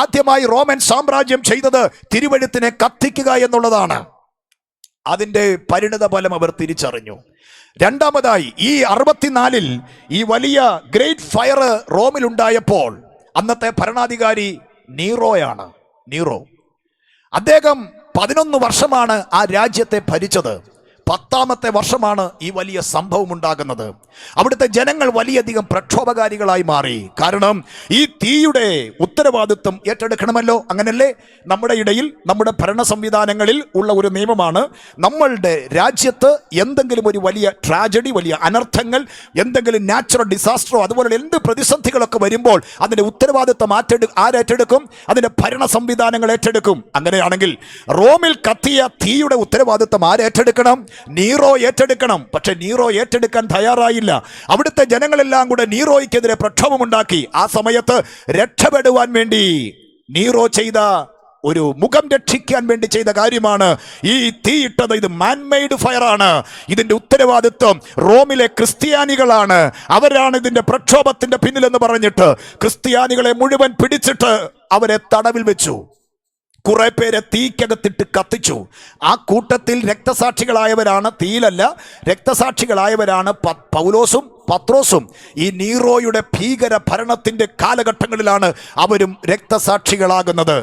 ആദ്യമായി റോമൻ സാമ്രാജ്യം ചെയ്തത് തിരുവെഴുത്തിനെ കത്തിക്കുക എന്നുള്ളതാണ്. അതിൻ്റെ പരിണിത ഫലം അവർ തിരിച്ചറിഞ്ഞു. രണ്ടാമതായി ഈ 64 ഈ വലിയ ഗ്രേറ്റ് ഫയർ റോമിലുണ്ടായപ്പോൾ അന്നത്തെ ഭരണാധികാരി നീറോ. അദ്ദേഹം 11 വർഷമാണ് ആ രാജ്യത്തെ ഭരിച്ചത്. 10ാമത്തെ വർഷമാണ് ഈ വലിയ സംഭവം ഉണ്ടാകുന്നത്. അവിടുത്തെ ജനങ്ങൾ വലിയധികം പ്രക്ഷോഭകാരികളായി മാറി. കാരണം ഈ തീയുടെ ഉത്തരവാദിത്വം ഏറ്റെടുക്കണമല്ലോ. അങ്ങനല്ലേ നമ്മുടെ ഇടയിൽ, നമ്മുടെ ഭരണ സംവിധാനങ്ങളിൽ ഉള്ള ഒരു നിയമമാണ്, നമ്മളുടെ രാജ്യത്ത് എന്തെങ്കിലും ഒരു വലിയ ട്രാജഡി, വലിയ അനർത്ഥങ്ങൾ, എന്തെങ്കിലും നാച്ചുറൽ ഡിസാസ്റ്ററോ അതുപോലെ എന്ത് പ്രതിസന്ധികളൊക്കെ വരുമ്പോൾ അതിൻ്റെ ഉത്തരവാദിത്വം ആരേറ്റെടുക്കും? അതിൻ്റെ ഭരണ സംവിധാനങ്ങൾ ഏറ്റെടുക്കും. അങ്ങനെയാണെങ്കിൽ റോമിൽ കത്തിയ തീയുടെ ഉത്തരവാദിത്വം ആരേറ്റെടുക്കണം? നീറോ ഏറ്റെടുക്കണം. പക്ഷെ നീറോ ഏറ്റെടുക്കാൻ തയ്യാറായില്ല. അവിടുത്തെ ജനങ്ങളെല്ലാം കൂടെ നീറോയ്ക്കെതിരെ പ്രക്ഷോഭമുണ്ടാക്കി. ആ സമയത്ത് രക്ഷപ്പെടുവാൻ വേണ്ടി നീറോ ചെയ്ത ഒരു മുഖം രക്ഷിക്കാൻ വേണ്ടി ചെയ്ത കാര്യമാണ് ഈ തീയിട്ടത്. ഇത് മാൻമെയ്ഡ് ഫയറാണ്. ഇതിന്റെ ഉത്തരവാദിത്വം റോമിലെ ക്രിസ്ത്യാനികളാണ്. അവരാണ് ഇതിന്റെ പ്രക്ഷോഭത്തിന്റെ പിന്നിലെന്ന് പറഞ്ഞിട്ട് ക്രിസ്ത്യാനികളെ മുഴുവൻ പിടിച്ചിട്ട് അവരെ തടവിൽ വെച്ചു. കുറെ പേരെ തീക്കകത്തിട്ട് കത്തിച്ചു. ആ കൂട്ടത്തിൽ രക്തസാക്ഷികളായവരാണ്, തീയിലല്ല, രക്തസാക്ഷികളായവരാണ് പൗലോസും പത്രോസും. ഈ നീറോയുടെ ഭീകര ഭരണത്തിന്റെ കാലഘട്ടങ്ങളിലാണ് അവരും രക്തസാക്ഷികളാകുന്നത്.